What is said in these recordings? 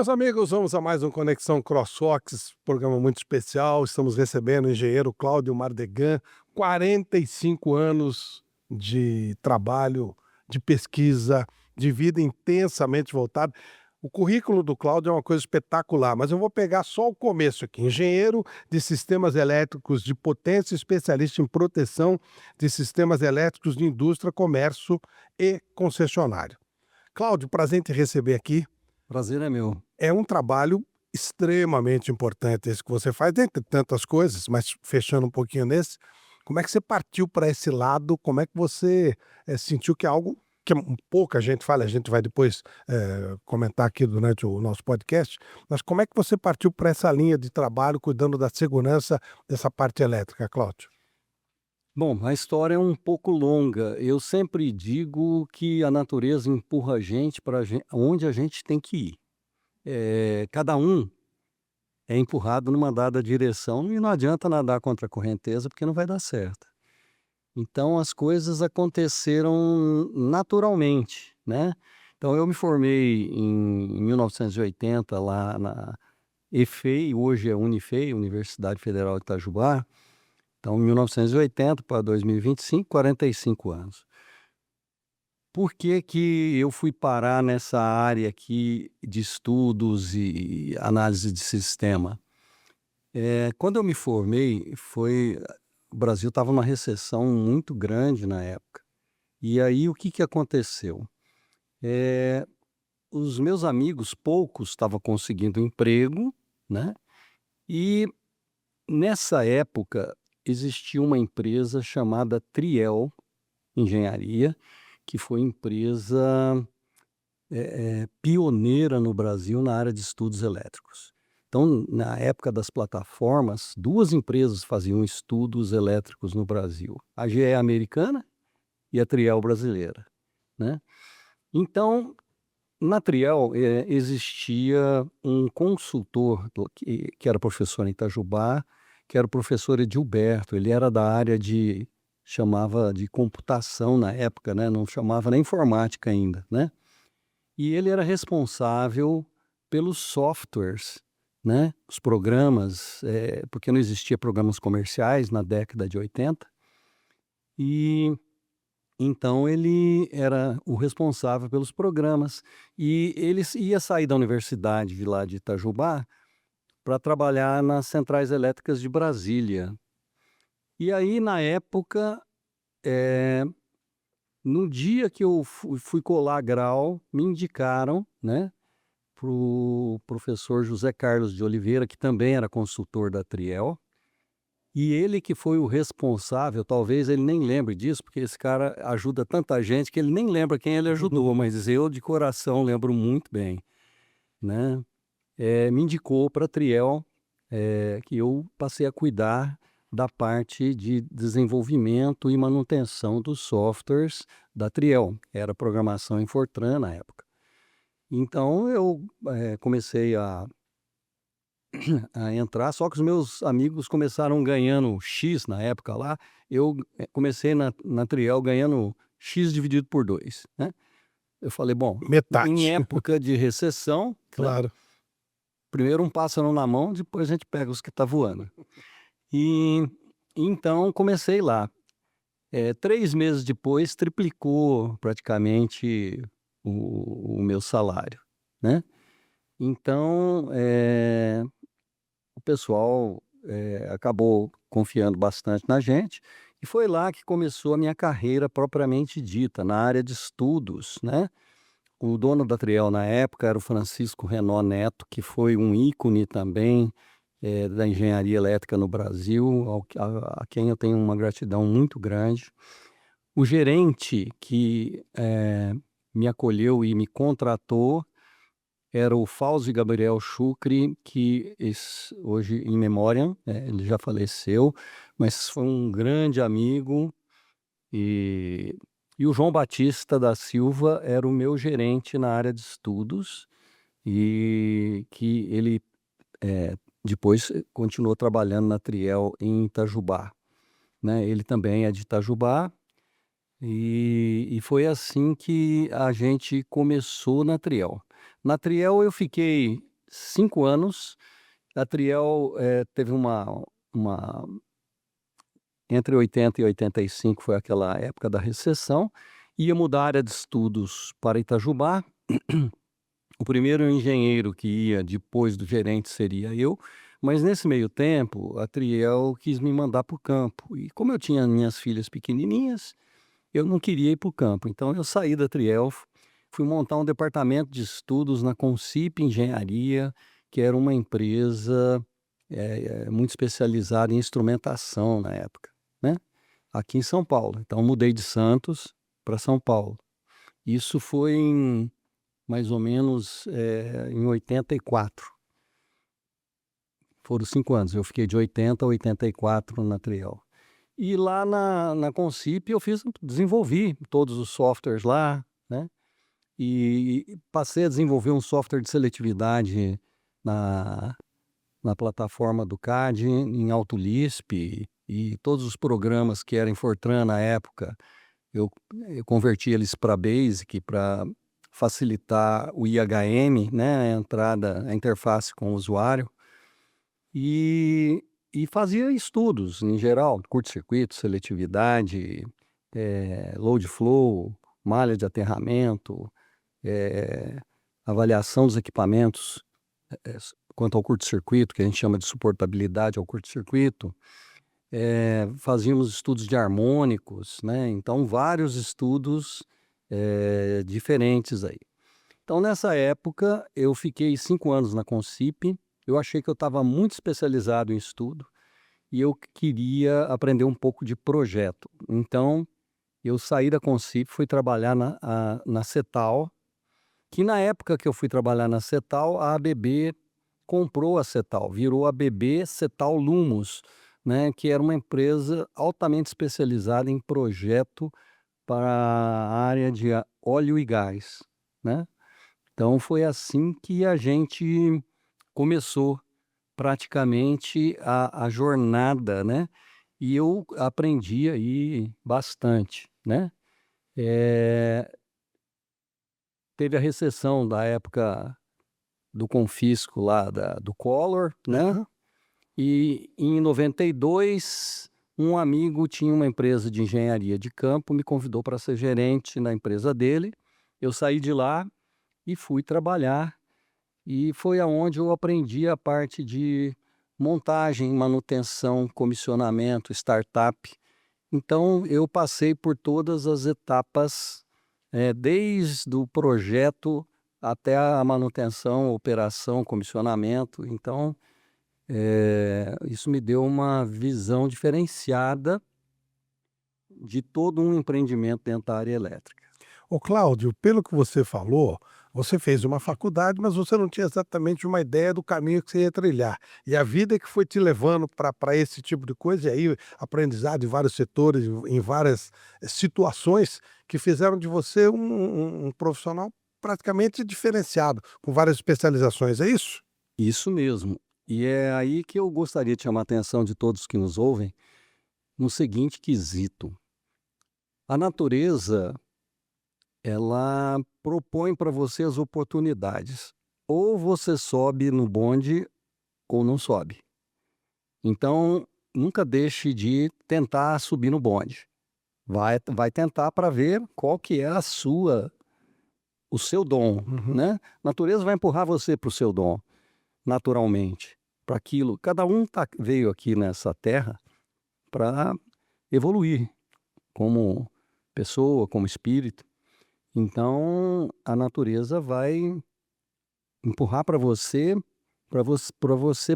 Meus amigos, vamos a mais um Conexão CrossFox, programa muito especial. Estamos recebendo o engenheiro Cláudio Mardegan, 45 anos de trabalho, de pesquisa, de vida intensamente voltada. O currículo do Cláudio é uma coisa espetacular, mas eu vou pegar só o começo aqui. Engenheiro de sistemas elétricos de potência, especialista em proteção de sistemas elétricos de indústria, comércio e concessionário. Cláudio, prazer em te receber aqui. Prazer é meu. É um trabalho extremamente importante esse que você faz, dentre tantas coisas, mas fechando um pouquinho nesse, como é que você partiu para esse lado? Como é que você, sentiu que é algo que pouca gente fala, a gente vai depois, comentar aqui durante o nosso podcast, mas como é que você partiu para essa linha de trabalho cuidando da segurança dessa parte elétrica, Cláudio? Bom, a história é um pouco longa. Eu sempre digo que a natureza empurra a gente para onde a gente tem que ir. Cada um é empurrado numa dada direção e não adianta nadar contra a correnteza porque não vai dar certo. Então as coisas aconteceram naturalmente, né? Então eu me formei em 1980 lá na EFEI, hoje é Unifei, Universidade Federal de Itajubá. Então, 1980 para 2025, 45 anos. Por que que eu fui parar nessa área aqui de estudos e análise de sistema? Quando eu me formei, o Brasil estava numa recessão muito grande na época. E aí, o que que aconteceu? Os meus amigos, poucos, estavam conseguindo emprego, né? E nessa época, existia uma empresa chamada Triel Engenharia, que foi empresa, pioneira no Brasil na área de estudos elétricos. Então, na época das plataformas, 2 empresas faziam estudos elétricos no Brasil, a GE americana e a Triel brasileira, né. Então, na Triel, existia um consultor que era professor em Itajubá, que era o professor Edilberto. Ele era da área chamava de computação na época, né, não chamava nem informática ainda, né. E ele era responsável pelos softwares, né, os programas, porque não existia programas comerciais na década de 80, e então ele era o responsável pelos programas. E ele ia sair da universidade de lá de Itajubá para trabalhar nas centrais elétricas de Brasília. E aí, na época, eh, no dia que eu fui colar grau, me indicaram, né, para o professor José Carlos de Oliveira, que também era consultor da Triel, e ele que foi o responsável. Talvez ele nem lembre disso, porque esse cara ajuda tanta gente que ele nem lembra quem ele ajudou, mas eu de coração lembro muito bem, né. Me indicou para a Triel, que eu passei a cuidar da parte de desenvolvimento e manutenção dos softwares da Triel, era programação em Fortran na época. Então eu, comecei a entrar, só que os meus amigos começaram ganhando X na época lá. Eu, comecei na Triel ganhando X dividido por 2, né. Eu falei: "Bom, em Metade. época de recessão, né, Claro. primeiro um pássaro na mão, depois a gente pega os que tá voando". E então comecei lá. 3 meses depois triplicou praticamente o meu salário, né. Então, o pessoal, acabou confiando bastante na gente, e foi lá que começou a minha carreira propriamente dita, na área de estudos, né. O dono da Triel na época era o Francisco Renault Neto, que foi um ícone também, da engenharia elétrica no Brasil, a quem eu tenho uma gratidão muito grande. O gerente que, me acolheu e me contratou era o Fauzi Gabriel Chucri, que hoje em memória, ele já faleceu, mas foi um grande amigo. E o João Batista da Silva era o meu gerente na área de estudos, e que ele, depois continuou trabalhando na Triel em Itajubá, né. Ele também é de Itajubá, e foi assim que a gente começou na Triel. Na Triel eu fiquei 5 anos. A Triel teve entre 80 e 85 foi aquela época da recessão, ia mudar a área de estudos para Itajubá. O primeiro engenheiro que ia depois do gerente seria eu, mas nesse meio tempo a Triel quis me mandar para o campo. E como eu tinha minhas filhas pequenininhas, eu não queria ir para o campo. Então eu saí da Triel, fui montar um departamento de estudos na Concip Engenharia, que era uma empresa muito especializada em instrumentação na época, né? Aqui em São Paulo. Então mudei de Santos para São Paulo. Isso foi em mais ou menos em 84. Foram 5 anos. Eu fiquei de 80 a 84 na Triel. E lá na Concip eu desenvolvi todos os softwares lá, né? E passei a desenvolver um software de seletividade na plataforma do CAD, em AutoLisp, e todos os programas que eram em Fortran na época, eu converti eles para Basic, para facilitar o IHM, né, a interface com o usuário, e fazia estudos em geral, curto-circuito, seletividade, load flow, malha de aterramento, avaliação dos equipamentos quanto ao curto-circuito, que a gente chama de suportabilidade ao curto-circuito. Fazíamos estudos de harmônicos, né? Então vários estudos diferentes aí. Então nessa época eu fiquei 5 anos na Concip. Eu achei que eu estava muito especializado em estudo e eu queria aprender um pouco de projeto. Então eu saí da Concip, fui trabalhar na Cetal, que na época que eu fui trabalhar na Cetal, a ABB comprou a Cetal, virou a ABB Cetal Lumos, né, que era uma empresa altamente especializada em projeto para a área de óleo e gás, né? Então foi assim que a gente começou praticamente a jornada, né? E eu aprendi aí bastante, né? Teve a recessão da época do confisco lá do Collor, né? Aham. E em 92, um amigo tinha uma empresa de engenharia de campo, me convidou para ser gerente na empresa dele. Eu saí de lá e fui trabalhar, e foi aonde eu aprendi a parte de montagem, manutenção, comissionamento, startup. Então eu passei por todas as etapas, desde o projeto até a manutenção, operação, comissionamento. Então isso me deu uma visão diferenciada de todo um empreendimento dentro da área elétrica. Ô Cláudio, pelo que você falou, você fez uma faculdade, mas você não tinha exatamente uma ideia do caminho que você ia trilhar. E a vida que foi te levando para esse tipo de coisa, e aí aprendizado em vários setores, em várias situações, que fizeram de você um profissional praticamente diferenciado, com várias especializações, é isso? Isso mesmo. E é aí que eu gostaria de chamar a atenção de todos que nos ouvem no seguinte quesito. A natureza, ela propõe para você as oportunidades. Ou você sobe no bonde ou não sobe. Então, nunca deixe de tentar subir no bonde. Vai tentar para ver qual que é o seu dom, Uhum. né? A natureza vai empurrar você para o seu dom, naturalmente, para aquilo. Cada um veio aqui nessa terra para evoluir como pessoa, como espírito. Então, a natureza vai empurrar para você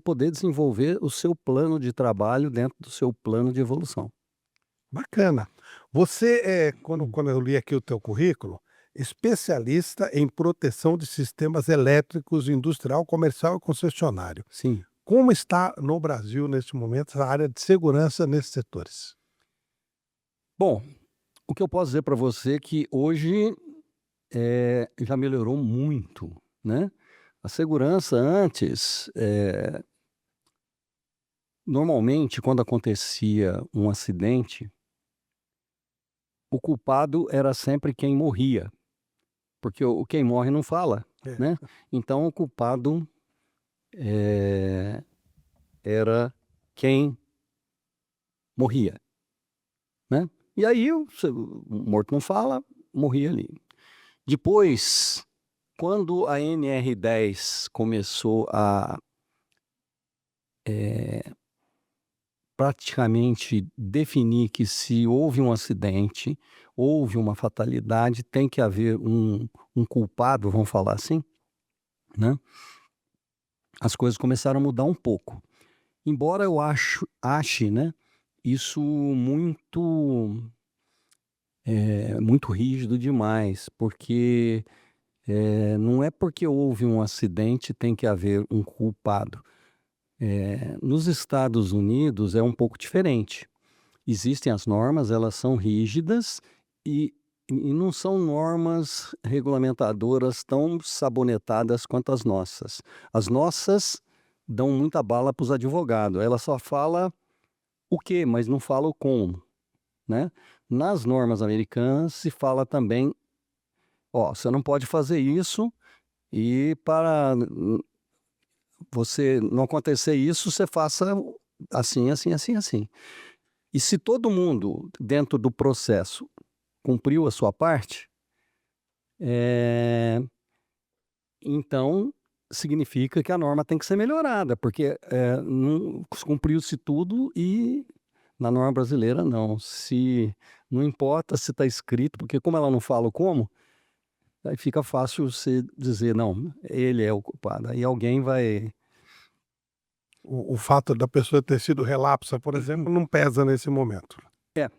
poder desenvolver o seu plano de trabalho dentro do seu plano de evolução. Bacana. Você é, quando eu li aqui o teu currículo, especialista em proteção de sistemas elétricos industrial, comercial e concessionário. Sim. Como está no Brasil, neste momento, a área de segurança nesses setores? Bom, o que eu posso dizer para você é que hoje já melhorou muito, né? A segurança antes, normalmente, quando acontecia um acidente, o culpado era sempre quem morria, porque quem morre não fala, É. né? Então o culpado era quem morria, né? E aí o morto não fala, morria ali. Depois, quando a NR10 começou a praticamente definir que se houve um acidente, houve uma fatalidade, tem que haver um culpado, vamos falar assim, né? As coisas começaram a mudar um pouco. Embora eu ache, né, isso muito rígido demais, porque não é porque houve um acidente tem que haver um culpado. Nos Estados Unidos é um pouco diferente. Existem as normas, elas são rígidas e não são normas regulamentadoras tão sabonetadas quanto as nossas. As nossas dão muita bala para os advogados. Ela só fala o quê, mas não fala o como, né? Nas normas americanas se fala também, ó, você não pode fazer isso e para você não acontecer isso, você faça assim, assim, assim, assim. E se todo mundo dentro do processo cumpriu a sua parte, então significa que a norma tem que ser melhorada, porque não cumpriu-se tudo e na norma brasileira não. Se não importa se está escrito, porque como ela não fala o como, aí fica fácil você dizer, não, ele é o culpado. Aí alguém vai. O fato da pessoa ter sido relapsa, por exemplo, não pesa nesse momento. É,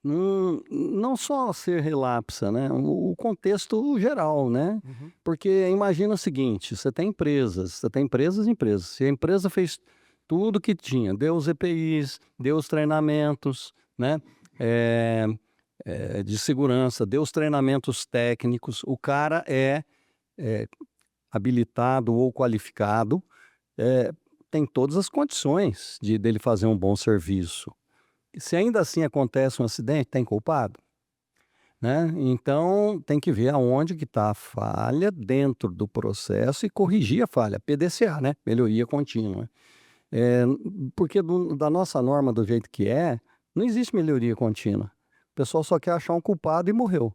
não só ser relapsa, né? O contexto geral, né? Porque imagina o seguinte: você tem empresas e empresas. Se a empresa fez tudo que tinha, deu os EPIs, deu os treinamentos, né? eh, de segurança, deu os treinamentos técnicos, o cara é habilitado ou qualificado, tem todas as condições dele fazer um bom serviço. E se ainda assim acontece um acidente, tem culpado, né? Então tem que ver aonde que está a falha dentro do processo e corrigir a falha, PDCA, né? Melhoria contínua. É, porque da nossa norma do jeito que não existe melhoria contínua. O pessoal só quer achar um culpado e morreu,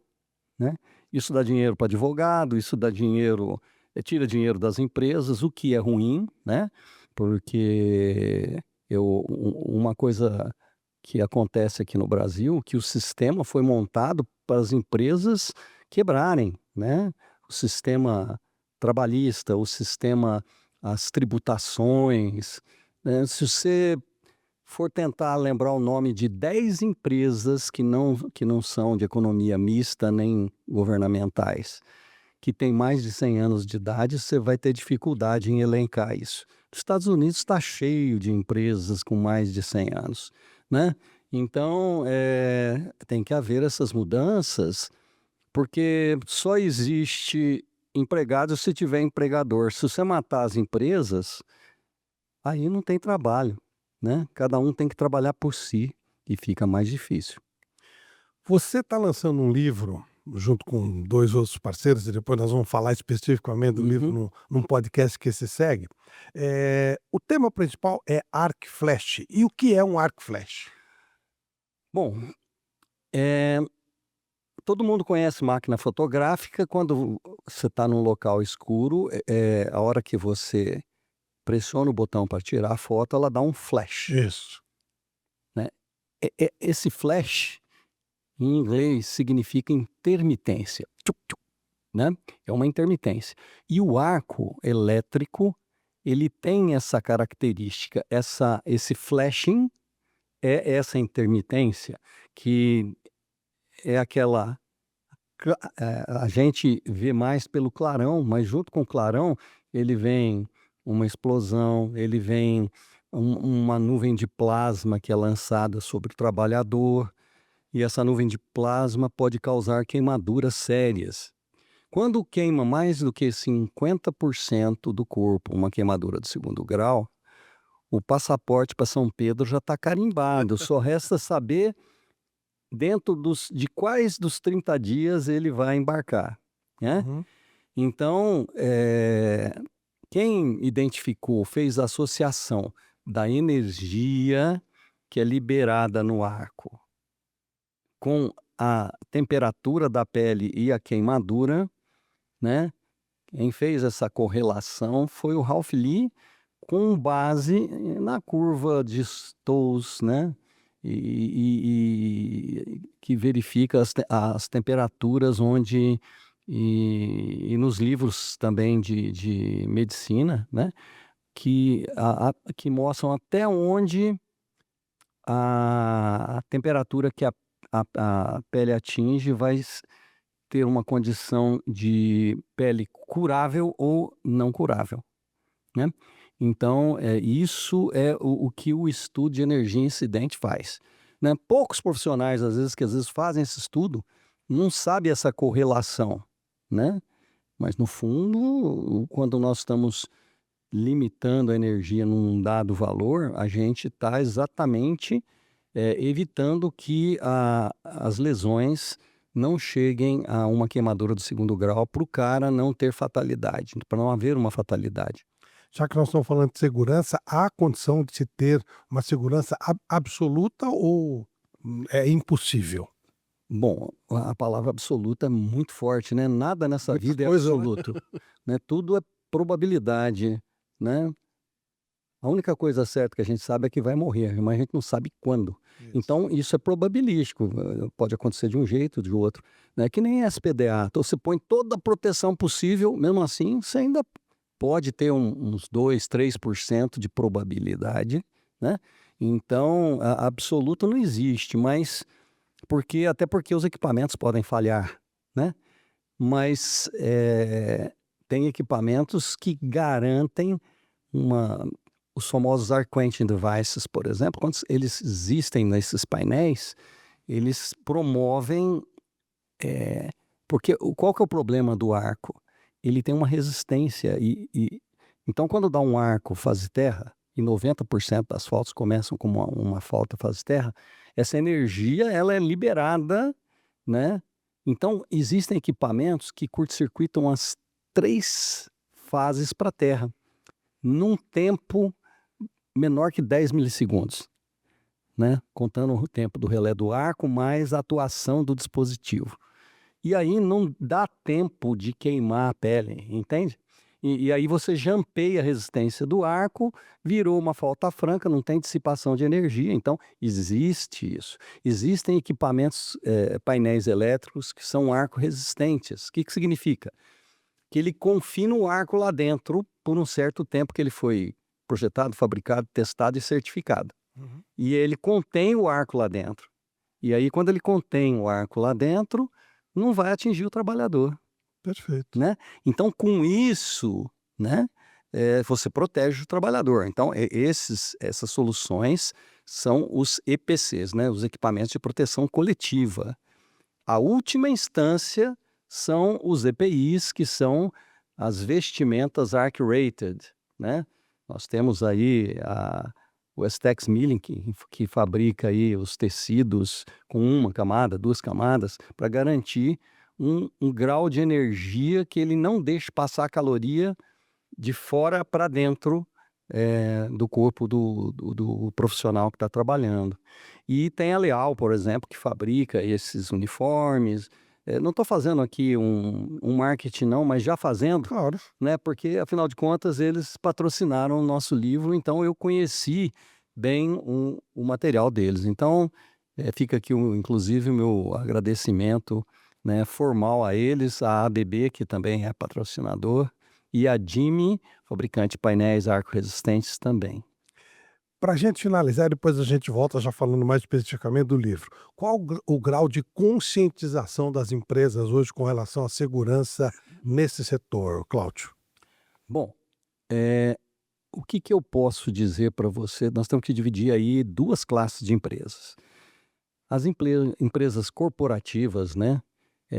né? Isso dá dinheiro para advogado, isso dá dinheiro, tira dinheiro das empresas, o que é ruim, né? Porque uma coisa que acontece aqui no Brasil, que o sistema foi montado para as empresas quebrarem, né? O sistema trabalhista, o sistema, as tributações, né? Se você for tentar lembrar o nome de 10 empresas que não são de economia mista nem governamentais, que têm mais de 100 anos de idade, você vai ter dificuldade em elencar isso. Os Estados Unidos está cheio de empresas com mais de 100 anos, né? Então, tem que haver essas mudanças, porque só existe empregado se tiver empregador. Se você matar as empresas, aí não tem trabalho, né? Cada um tem que trabalhar por si e fica mais difícil. Você está lançando um livro, junto com 2 outros parceiros, e depois nós vamos falar especificamente do livro Uhum. num podcast que se segue. O tema principal é arco e flecha. E o que é um arco e flecha? Bom, eh, todo mundo conhece máquina fotográfica. Quando você está num local escuro, a hora que você pressiona o botão para tirar a foto, ela dá um flash, Isso. né? Esse flash, em inglês, significa intermitência, tchuc, tchuc, né? É uma intermitência. E o arco elétrico, ele tem essa característica, esse flashing é essa intermitência, que é aquela a gente vê mais pelo clarão, mas junto com o clarão, ele vem uma explosão, ele vem uma nuvem de plasma que é lançada sobre o trabalhador, e essa nuvem de plasma pode causar queimaduras sérias. Quando queima mais do que 50% do corpo, uma queimadura de 2º grau, o passaporte para São Pedro já está carimbado, só resta saber dentro de quais dos 30 dias ele vai embarcar, né? Uhum. Então, quem identificou, fez a associação da energia que é liberada no arco com a temperatura da pele e a queimadura, né? Quem fez essa correlação foi o Ralph Lee, com base na curva de Stokes, né? Que verifica as temperaturas onde e nos livros também de medicina, né? Que mostram até onde a temperatura que a pele atinge vai ter uma condição de pele curável ou não curável, né? Então, isso é o que o estudo de energia incidente faz, né? Poucos profissionais, às vezes fazem esse estudo, não sabem essa correlação, né? Mas, no fundo, quando nós estamos limitando a energia num dado valor, a gente está exatamente evitando que as lesões não cheguem a uma queimadura do 2º grau para o cara não ter fatalidade, para não haver uma fatalidade. Já que nós estamos falando de segurança, há condição de se ter uma segurança absoluta ou é impossível? Bom, a palavra absoluta é muito forte, né? Nada nessa Muita vida é coisa, né? absoluto, né? Tudo é probabilidade, né? A única coisa certa que a gente sabe é que vai morrer, mas a gente não sabe quando. Isso. Então, isso é probabilístico, pode acontecer de um jeito, de outro, né? Que nem SPDA, então você põe toda a proteção possível, mesmo assim, você ainda pode ter uns 2, 3% de probabilidade, né? Então, absoluto não existe, mas até porque os equipamentos podem falhar, né? Mas tem equipamentos que garantem os famosos arc quenching devices, por exemplo, quando eles existem nesses painéis, eles promovem... porque qual que é o problema do arco? Ele tem uma resistência então quando dá um arco fase terra, e 90% das faltas começam com uma falta fase terra, essa energia ela é liberada, né? Então existem equipamentos que curto-circuitam as 3 fases para a terra, num tempo menor que 10 milissegundos, né? Contando o tempo do relé do arco mais a atuação do dispositivo. E aí não dá tempo de queimar a pele, entende? E aí você jampeia a resistência do arco, virou uma falta franca, não tem dissipação de energia, então existe isso. Existem equipamentos, painéis elétricos que são arco resistentes. O que significa? Que ele confina o arco lá dentro por um certo tempo que ele foi projetado, fabricado, testado e certificado. Uhum. E ele contém o arco lá dentro. E aí, quando ele contém o arco lá dentro, não vai atingir o trabalhador, Perfeito. né? Então, com isso, né, você protege o trabalhador. Então, essas soluções são os EPCs, né, os equipamentos de proteção coletiva. A última instância são os EPIs, que são as vestimentas arc-rated, né? Nós temos aí o Estex Milling, que fabrica aí os tecidos com 1 camada, 2 camadas, para garantir um grau de energia que ele não deixe passar a caloria de fora para dentro do corpo do profissional que está trabalhando. E tem a Leal, por exemplo, que fabrica esses uniformes. Não estou fazendo aqui um marketing não, mas já fazendo, Claro. né? Porque, afinal de contas, eles patrocinaram o nosso livro, então eu conheci bem o material deles. Então, fica aqui, inclusive, o meu agradecimento, né, formal a eles, a ABB, que também é patrocinador, e a Jimmy, fabricante de painéis arco-resistentes também. Para a gente finalizar, depois a gente volta já falando mais especificamente do livro. Qual o grau de conscientização das empresas hoje com relação à segurança nesse setor, Cláudio? Bom, o que eu posso dizer para você? Nós temos que dividir aí 2 classes de empresas. As empresas corporativas, né,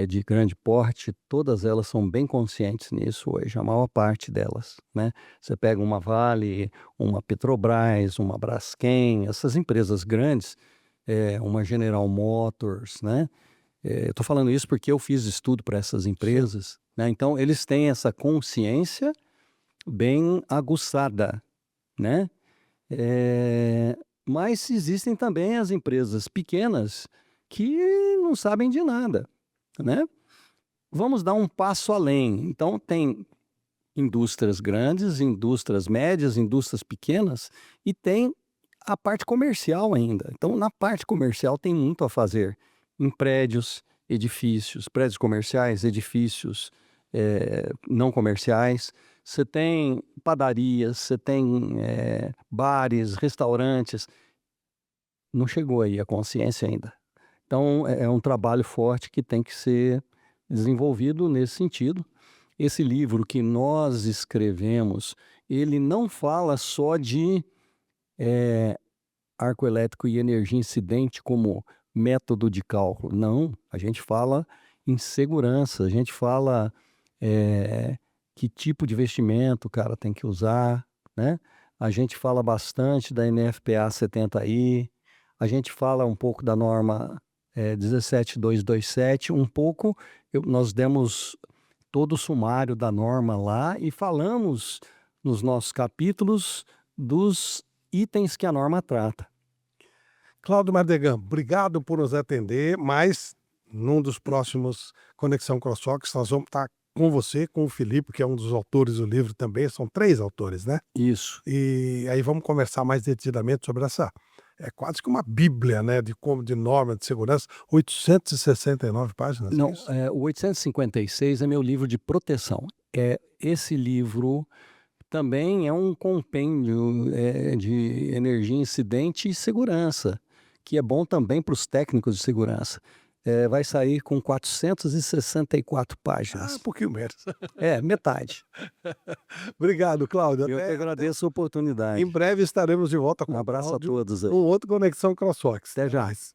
de grande porte, todas elas são bem conscientes nisso hoje, a maior parte delas, né? Você pega uma Vale, uma Petrobras, uma Braskem, essas empresas grandes, uma General Motors, né? Eu estou falando isso porque eu fiz estudo para essas empresas, né? Então eles têm essa consciência bem aguçada, né? Mas existem também as empresas pequenas que não sabem de nada, né? Vamos dar um passo além. Então, tem indústrias grandes, indústrias médias, indústrias pequenas e tem a parte comercial ainda. Então, na parte comercial tem muito a fazer em prédios, edifícios, prédios comerciais, edifícios não comerciais. Você tem padarias, você tem bares, restaurantes. Não chegou aí a consciência ainda. Então, é um trabalho forte que tem que ser desenvolvido nesse sentido. Esse livro que nós escrevemos, ele não fala só de arco elétrico e energia incidente como método de cálculo. Não, a gente fala em segurança, a gente fala que tipo de vestimento o cara tem que usar, né? A gente fala bastante da NFPA 70I, a gente fala um pouco da norma 17227, um pouco, nós demos todo o sumário da norma lá e falamos nos nossos capítulos dos itens que a norma trata. Cláudio Mardegan, obrigado por nos atender, mas num dos próximos Conexão CrossFox nós vamos estar com você, com o Felipe, que é um dos autores do livro também, são 3 autores, né? Isso. E aí vamos conversar mais detidamente sobre essa, quase que uma bíblia, né, de norma de segurança, 869 páginas. Não, isso? o 856 é meu livro de proteção. Esse livro também é um compêndio de energia incidente e segurança, que é bom também para os técnicos de segurança. Vai sair com 464 páginas. Um pouquinho menos. Metade. Obrigado, Cláudio. Eu que agradeço a oportunidade. Em breve estaremos de volta com Um abraço a todos aí. um outro Conexão CrossFox. Até já. Mais.